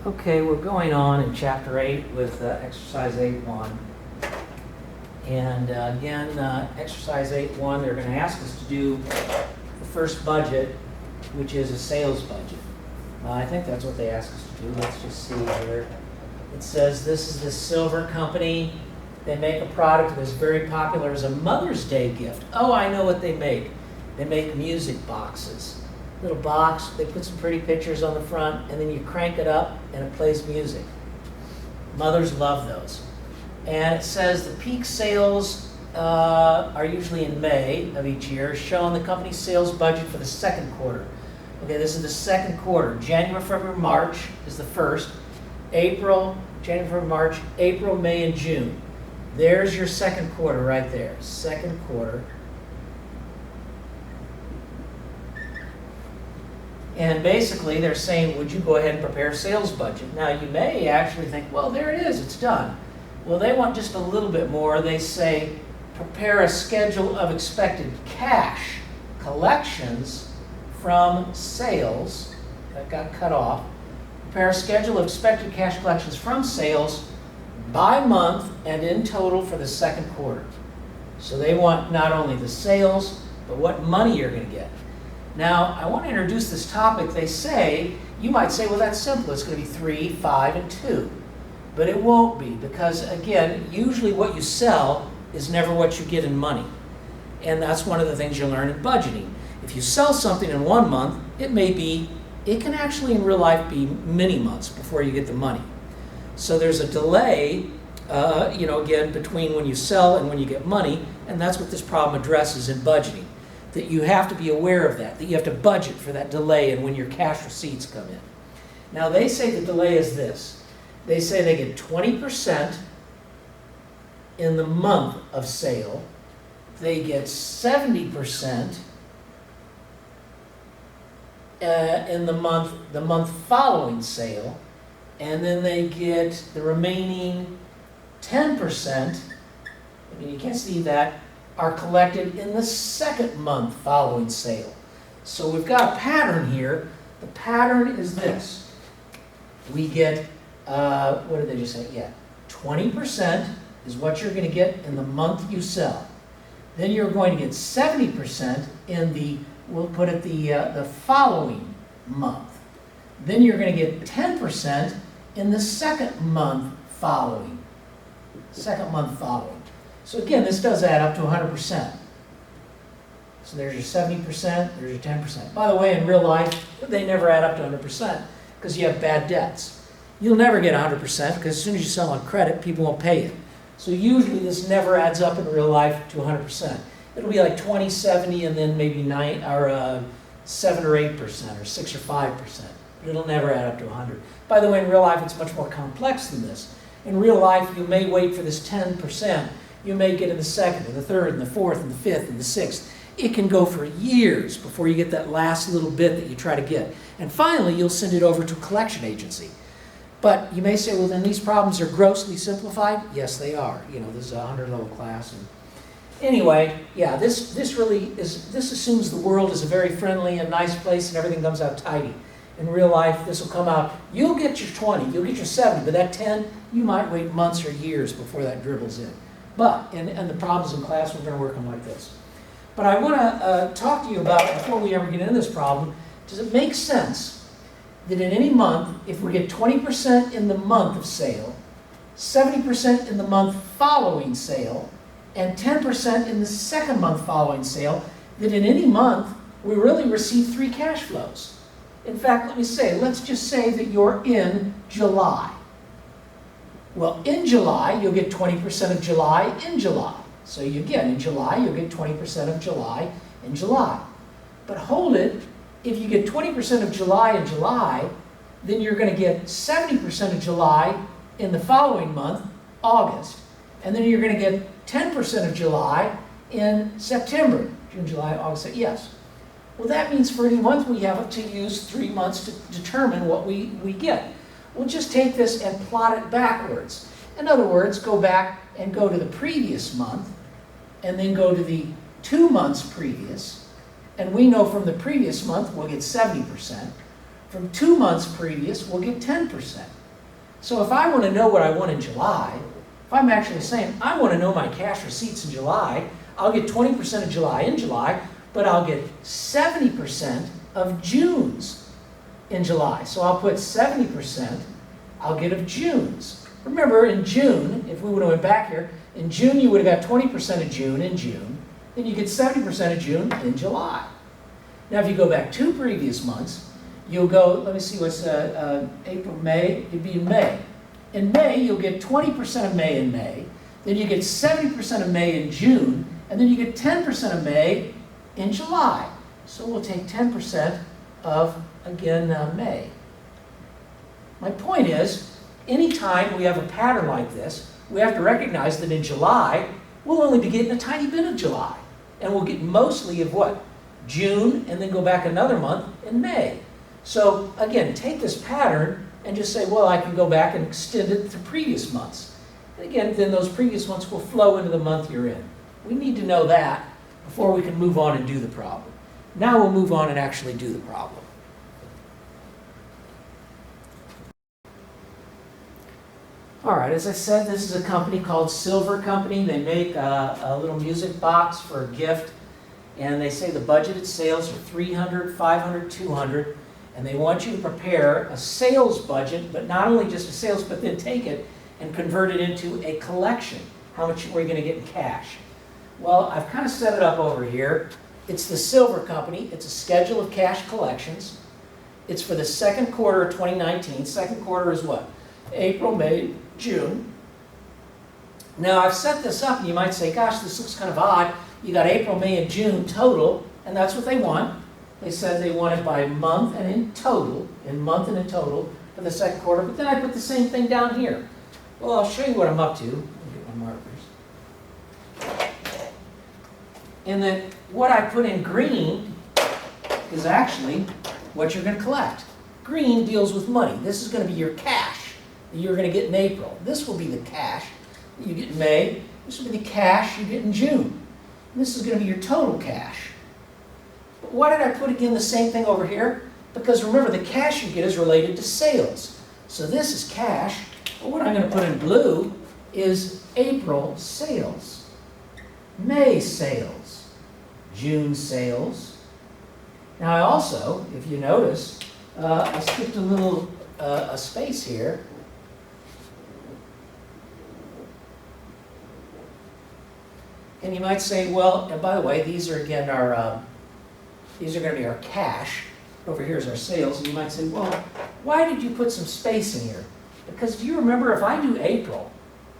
Okay, we're going on in Chapter 8 with Exercise 8.1. And again, Exercise 8.1, they're going to ask us to do the first budget, which is a sales budget. I think that's what they asked us to do. Let's just see here. It says this is the Silver Company. They make a product that's very popular as a Mother's Day gift. Oh, I know what they make. They make music boxes. Little box, they put some pretty pictures on the front, and then you crank it up and it plays music. Mothers love those. And it says the peak sales are usually in May of each year, showing the company's sales budget for the second quarter. Okay, this is the second quarter. January, February, March is the first. April, January, February, March, April, May, and June. There's your second quarter right there. Second quarter. And basically, they're saying, would you go ahead and prepare a sales budget? Now, you may actually think, well, there it is, it's done. Well, they want just a little bit more. They say, prepare a schedule of expected cash collections from sales. That got cut off. Prepare a schedule of expected cash collections from sales by month and in total for the second quarter. So they want not only the sales, but what money you're going to get. Now, I want to introduce this topic. They say, you might say, well, that's simple. It's going to be 3, 5, and 2. But it won't be because, again, usually what you sell is never what you get in money. And that's one of the things you'll learn in budgeting. If you sell something in 1 month, it can actually in real life be many months before you get the money. So there's a delay, again, between when you sell and when you get money, and that's what this problem addresses in budgeting. That you have to be aware of that you have to budget for that delay and when your cash receipts come in. Now they say the delay is this. They say they get 20% in the month of sale. They get 70% in the month following sale. And then they get the remaining 10%, you can't see that, are collected in the second month following sale. So we've got a pattern here. The pattern is this. We get, what did they just say? Yeah, 20% is what you're going to get in the month you sell. Then you're going to get 70% in the following month. Then you're going to get 10% in the second month following. So again, this does add up to 100%. So there's your 70%, there's your 10%. By the way, in real life, they never add up to 100% because you have bad debts. You'll never get 100% because as soon as you sell on credit, people won't pay you. So usually this never adds up in real life to 100%. It'll be like 20, 70, and then maybe 7 or 8%, or 6 or 5%. But it'll never add up to 100. By the way, in real life, it's much more complex than this. In real life, you may wait for this 10%. You may get in the second, and the third, and the fourth, and the fifth, and the sixth. It can go for years before you get that last little bit that you try to get. And finally, you'll send it over to a collection agency. But you may say, well, then these problems are grossly simplified. Yes, they are. This is a 100-level class. And anyway, yeah, this assumes the world is a very friendly and nice place and everything comes out tidy. In real life, this will come out, you'll get your 20, you'll get your 70, but that 10, you might wait months or years before that dribbles in. But, and the problems in class, we're going to work them like this. But I want to talk to you about, before we ever get into this problem, does it make sense that in any month, if we get 20% in the month of sale, 70% in the month following sale, and 10% in the second month following sale, that in any month, we really receive 3 cash flows? In fact, let's just say that you're in July. Well, in July, you'll get 20% of July in July. So in July, you'll get 20% of July in July. But hold it, if you get 20% of July in July, then you're going to get 70% of July in the following month, August. And then you're going to get 10% of July in September. June, July, August, yes. Well, that means for any month we have to use 3 months to determine what we get. We'll just take this and plot it backwards. In other words, go back and go to the previous month, and then go to the 2 months previous. And we know from the previous month we'll get 70%. from 2 months previous, we'll get 10%. So if I want to know what I want in July, if I'm actually saying, I want to know my cash receipts in July, I'll get 20% of July in July, but I'll get 70% of June's in July. So I'll put 70% I'll get of June's. Remember, in June, if we would have went back here, in June you would have got 20% of June in June, then you get 70% of June in July. Now if you go back 2 previous months, you'll go, let me see what's April, May, it'd be in May. In May, you'll get 20% of May in May, then you get 70% of May in June, and then you get 10% of May in July. So we'll take 10% of, again, May. My point is, anytime we have a pattern like this, we have to recognize that in July, we'll only be getting a tiny bit of July. And we'll get mostly of what? June, and then go back another month in May. So again, take this pattern and just say, well, I can go back and extend it to previous months. And again, then those previous months will flow into the month you're in. We need to know that before we can move on and do the problem. Now we'll move on and actually do the problem. All right, as I said, this is a company called Silver Company. They make a little music box for a gift, and they say the budgeted sales are $300, $500, $200, and they want you to prepare a sales budget, but not only just a sales, but then take it and convert it into a collection. How much are you going to get in cash? Well, I've kind of set it up over here. It's the Silver Company. It's a schedule of cash collections. It's for the second quarter of 2019. Second quarter is what? April, May, June. Now I've set this up and you might say, gosh, this looks kind of odd. You got April, May, and June total, and that's what they want. They said they want it by month and in total, for the second quarter, but then I put the same thing down here. Well, I'll show you what I'm up to. Let me get my markers. And then what I put in green is actually what you're going to collect. Green deals with money. This is going to be your cash that you're going to get in April. This will be the cash that you get in May. This will be the cash you get in June. And this is going to be your total cash. But why did I put again the same thing over here? Because remember, the cash you get is related to sales. So this is cash. But what I'm going to put in blue is April sales, May sales, June sales. Now I also, if you notice, I skipped a little a space here. And you might say, well, and by the way, these are again our, these are going to be our cash. Over here is our sales. And you might say, well, why did you put some space in here? Because do you remember, if I do April,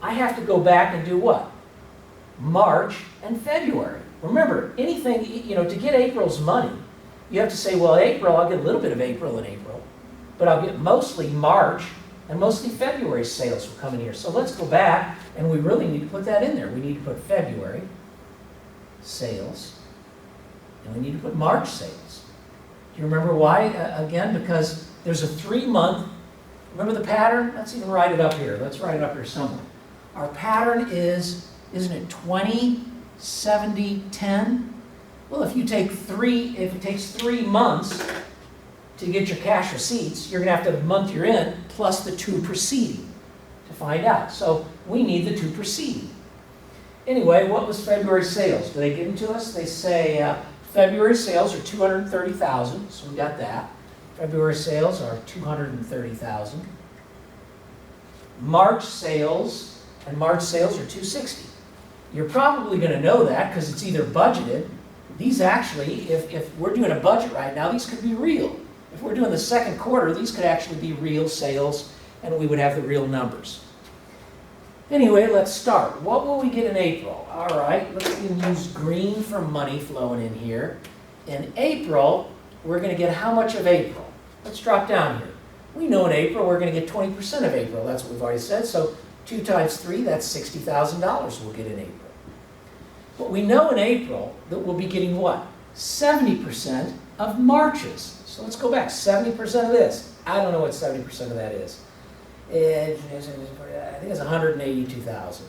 I have to go back and do what? March and February. Remember, anything, to get April's money, you have to say, well, April, I'll get a little bit of April in April, but I'll get mostly March and mostly February sales will come in here. So let's go back, and we really need to put that in there. We need to put February sales, and we need to put March sales. Do you remember why? Again, because there's a 3-month, remember the pattern? Let's even write it up here. Let's write it up here somewhere. Our pattern is, isn't it 20, 70, 10? Well, if it takes 3 months to get your cash receipts, you're going to have to have the month you're in plus the 2 preceding to find out. So we need the 2 preceding. Anyway, what was February sales? Do they give them to us? They say February sales are $230,000, so we got that. February sales are $230,000. March sales are $260,000. You're probably going to know that because it's either budgeted. These actually, if we're doing a budget right now, these could be real. If we're doing the second quarter, these could actually be real sales, and we would have the real numbers. Anyway, let's start. What will we get in April? All right, let's even use green for money flowing in here. In April, we're going to get how much of April? Let's drop down here. We know in April we're going to get 20% of April. That's what we've already said. So 2 times 3, that's $60,000 we'll get in April. But we know in April that we'll be getting what? 70% of March's. So let's go back. 70% of this. I don't know what 70% of that is. I think it's 182,000.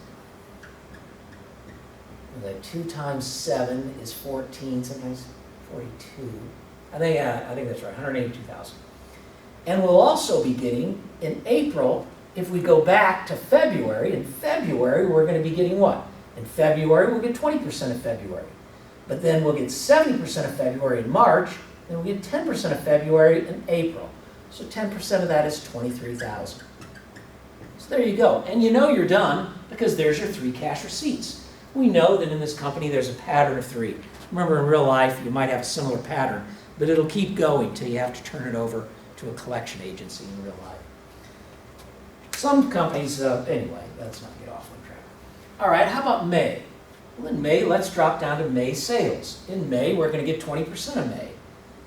2 times 7 is 14, sometimes 42. I think that's right, 182,000. And we'll also be getting in April, if we go back to February, in February we're going to be getting what? In February we'll get 20% of February. But then we'll get 70% of February in March, and we'll get 10% of February in April. So 10% of that is 23,000. So there you go. And you know you're done because there's your 3 cash receipts. We know that in this company there's a pattern of 3. Remember, in real life you might have a similar pattern, but it'll keep going till you have to turn it over to a collection agency in real life. Some companies, anyway, let's not get off on track. All right, how about May? Well, in May, let's drop down to May sales. In May, we're going to get 20% of May.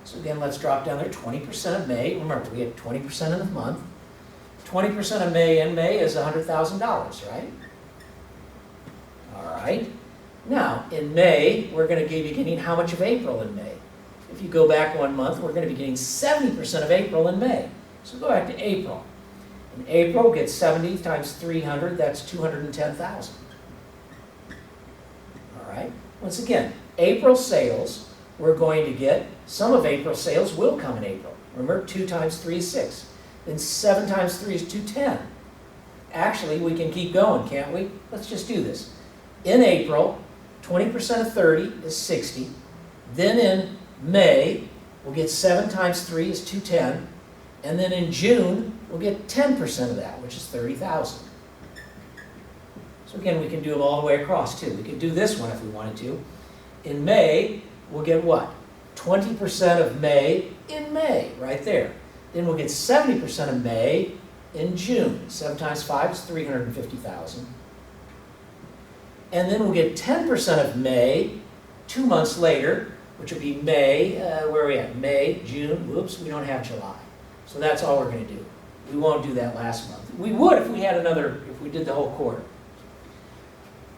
So again, let's drop down there, 20% of May. Remember, we get 20% of the month. 20% of May in May is $100,000, right? All right. Now, in May, we're going to be getting how much of April in May? If you go back 1 month, we're going to be getting 70% of April in May. So go back to April. In April, get 70 times 300, that's 210,000. All right. Once again, April sales, we're going to get, some of April sales will come in April. Remember, 2 times 3 is 6. Then 7 times 3 is 210. Actually, we can keep going, can't we? Let's just do this. In April, 20% of 30 is 60. Then in May, we'll get 7 times 3 is 210. And then in June, we'll get 10% of that, which is 30,000. So again, we can do them all the way across too. We could do this one if we wanted to. In May, we'll get what? 20% of May in May, right there. Then we'll get 70% of May in June. 7 times 5 is 350,000. And then we'll get 10% of May 2 months later, which will be May, where are we at? May, June, whoops, we don't have July. So that's all we're going to do. We won't do that last month. We would if we had another, if we did the whole quarter.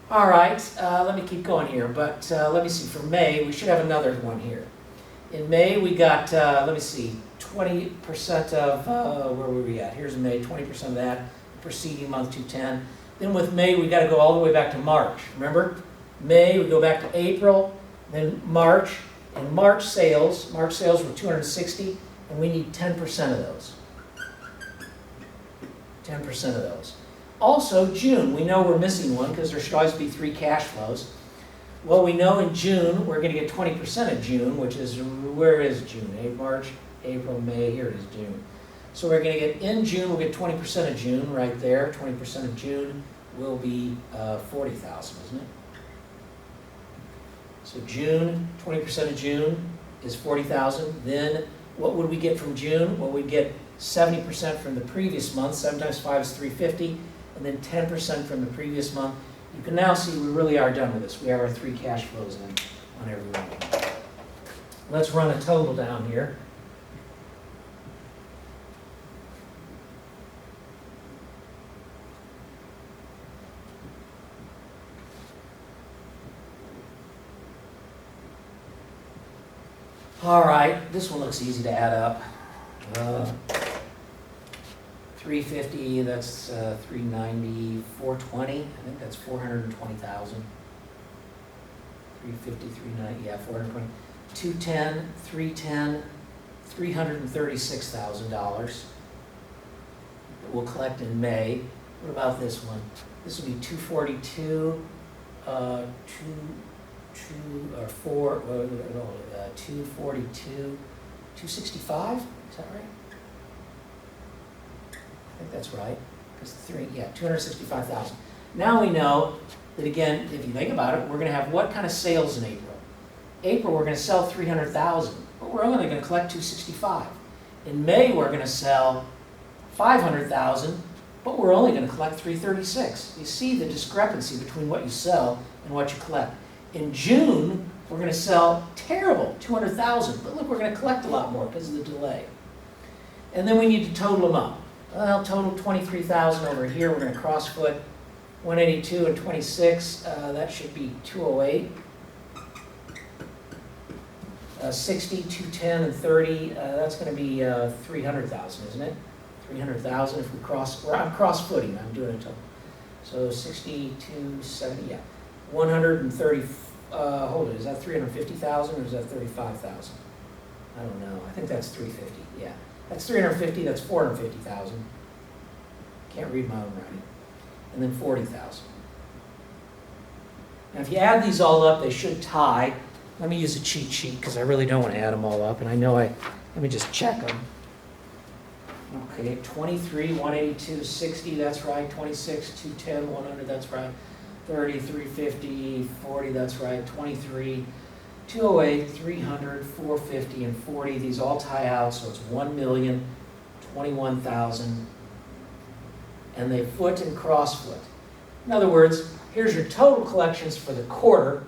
All right, let me keep going here, but let me see, for May, we should have another one here. In May, we got, let me see, 20% of, where were we at? Here's May, 20% of that, preceding month 210. Then with May, we got to go all the way back to March. Remember? May, we go back to April, then March. And March sales were 260, and we need 10% of those. 10% of those. Also, June, we know we're missing one because there should always be 3 cash flows. Well, we know in June, we're going to get 20% of June, which is, where is June? March, April, May, here it is, June. So we're going to get, in June, we'll get 20% of June right there. 20% of June will be 40,000, isn't it? So June, 20% of June is 40,000. Then what would we get from June? Well, we'd get 70% from the previous month. 7 times 5 is 350. And then 10% from the previous month. You can now see we really are done with this. We have our 3 cash flows in on every one. Let's run a total down here. All right, this one looks easy to add up. 350, that's 390, 420, I think that's 420,000. 350, 390, yeah, 420. 210, 310, $336,000 we'll collect in May. What about this one? This will be 242, 242, 265, is that right? I think that's right, because 265,000. Now we know that, again, if you think about it, we're going to have what kind of sales in April? April, we're going to sell 300,000, but we're only going to collect 265. In May, we're going to sell 500,000, but we're only going to collect 336. You see the discrepancy between what you sell and what you collect. In June, we're going to sell terrible, 200,000, but look, we're going to collect a lot more because of the delay. And then we need to total them up. Well, total 23,000 over here. We're going to crossfoot 182 and 26. That should be 208. 60, 210, and 30. That's going to be 300,000, isn't it? 300,000 if we cross. I'm cross-footing. I'm doing a total. So 60, 270. Yeah. 130. Hold it. Is that 350,000 or is that 35,000? I don't know. I think that's 350. Yeah. That's 350, that's 450,000. Can't read my own writing. And then 40,000. Now if you add these all up, they should tie. Let me use a cheat sheet because I really don't want to add them all up, and I know let me just check them. Okay, 23, 182, 60, that's right. 26, 210, 100, that's right. 30, 350, 40, that's right. 23, 208, 300, 450, and 40. These all tie out, so it's 1,021,000. And they foot and cross foot. In other words, here's your total collections for the quarter.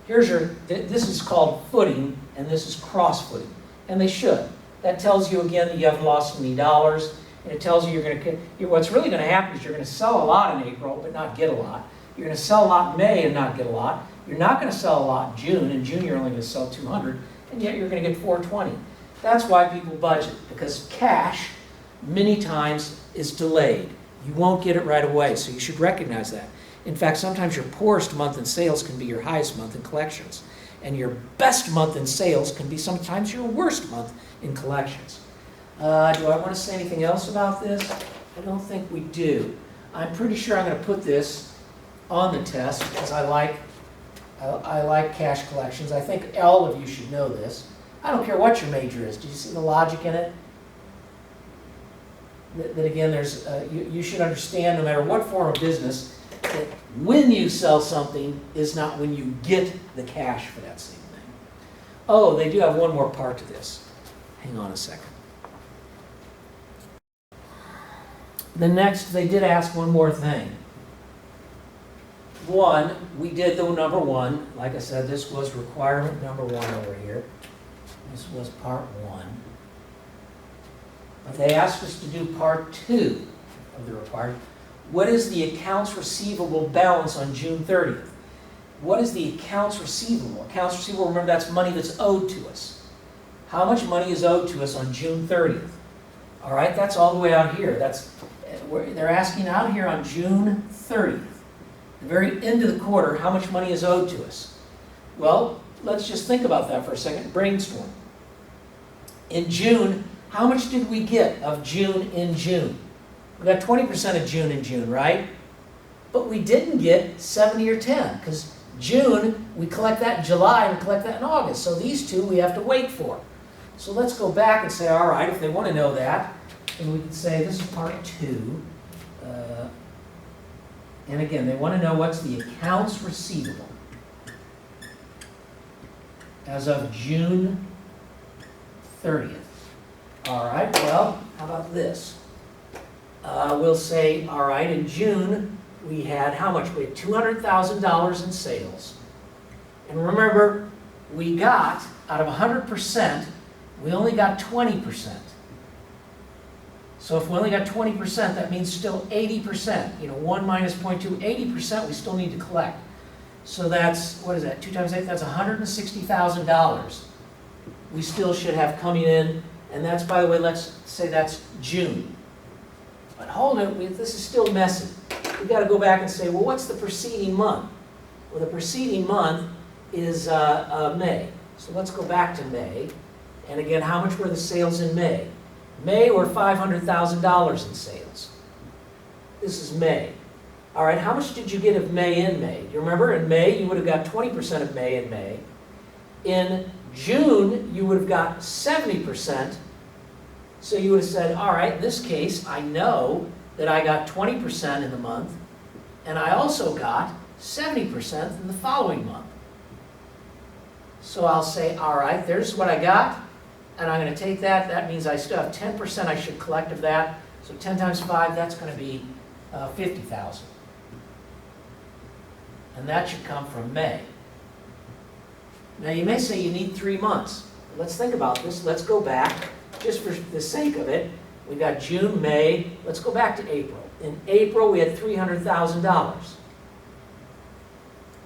Here's your, this is called footing, and this is cross footing. And they should. That tells you again that you haven't lost any dollars, and it tells you you're going to, what's really going to happen is you're going to sell a lot in April, but not get a lot. You're going to sell a lot in May and not get a lot. You're not going to sell a lot in June. In June, you're only going to sell 200, and yet you're going to get 420. That's why people budget, because cash many times is delayed. You won't get it right away, so you should recognize that. In fact, sometimes your poorest month in sales can be your highest month in collections. And your best month in sales can be sometimes your worst month in collections. Do I want to say anything else about this? I don't think we do. I'm pretty sure I'm going to put this on the test because I like cash collections. I think all of you should know this. I don't care what your major is. Do you see the logic in it? That again, there's you should understand no matter what form of business, that when you sell something is not when you get the cash for that same thing. Oh, they do have one more part to this. Hang on a second. The next, they did ask one more thing. One, we did the number one. Like I said, this was requirement number one over here. This was part one. But they asked us to do part two of the requirement. What is the accounts receivable balance on June 30th? What is the accounts receivable? Accounts receivable, remember, that's money that's owed to us. How much money is owed to us on June 30th? All right, that's all the way out here. They're asking out here on June 30th, the very end of the quarter, how much money is owed to us. Well, let's just think about that for a second, brainstorm. In June, how much did we get of June in June? We got 20% of June in June, right? But we didn't get 70 or 10, because June, we collect that in July, and we collect that in August. So these two we have to wait for. So let's go back and say, all right, if they want to know that, then we can say this is part two. And again, they want to know what's the accounts receivable as of June 30th. All right, well, how about this? We'll say, all right, in June, we had how much? We had $200,000 in sales. And remember, we got, out of 100%, we only got 20%. So if we only got 20%, that means still 80%. 1 minus 0.2, 80% we still need to collect. So that's, what is that, 2 times 8? That's $160,000 we still should have coming in. And that's, by the way, let's say that's June. But hold it, this is still messy. We've got to go back and say, well, what's the preceding month? Well, the preceding month is May. So let's go back to May. And again, how much were the sales in May? May were $500,000 in sales. This is May. All right, how much did you get of May in May? Do you remember in May, you would have got 20% of May in May. In June, you would have got 70%. So you would have said, all right, in this case, I know that I got 20% in the month, and I also got 70% in the following month. So I'll say, all right, there's what I got, and I'm going to take that. That means I still have 10% I should collect of that. So 10 times 5, that's going to be 50,000. And that should come from May. Now you may say you need 3 months. Let's think about this. Let's go back. Just for the sake of it, we got June, May. Let's go back to April. In April, we had $300,000.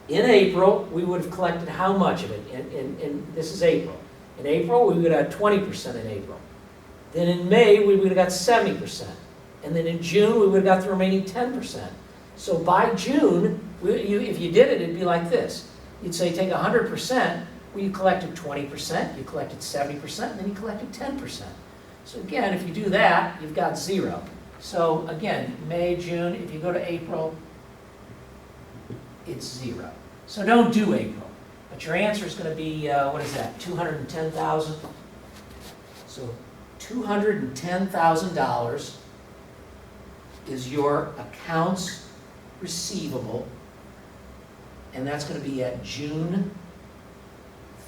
In April, we would have collected how much of it? This is April. In April, we would have had 20% in April. Then in May, we would have got 70%. And then in June, we would have got the remaining 10%. So by June, if you did it, it'd be like this. You'd say take 100%, well, you collected 20%, you collected 70%, and then you collected 10%. So again, if you do that, you've got 0. So again, May, June, if you go to April, it's 0. So don't do April. But your answer is going to be, what is that, 210,000? So $210,000 is your accounts receivable, and that's going to be at June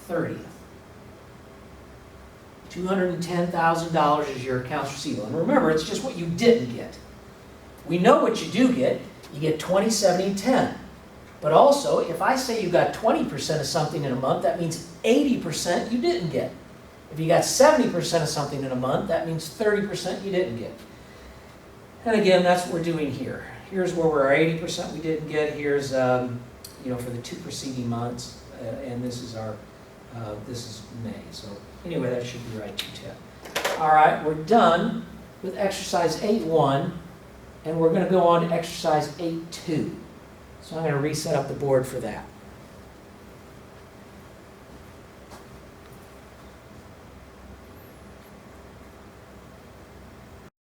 30th. $210,000 is your accounts receivable. And remember, it's just what you didn't get. We know what you do get. You get 20, 70, and 10. But also, if I say you got 20% of something in a month, that means 80% you didn't get. If you got 70% of something in a month, that means 30% you didn't get. And again, that's what we're doing here. Here's where we're 80% we didn't get. Here's, for the 2 preceding months, and this is this is May. So anyway, that should be right, 210. All right, we're done with exercise 8.1, and we're going to go on to exercise 8.2. So I'm going to reset up the board for that.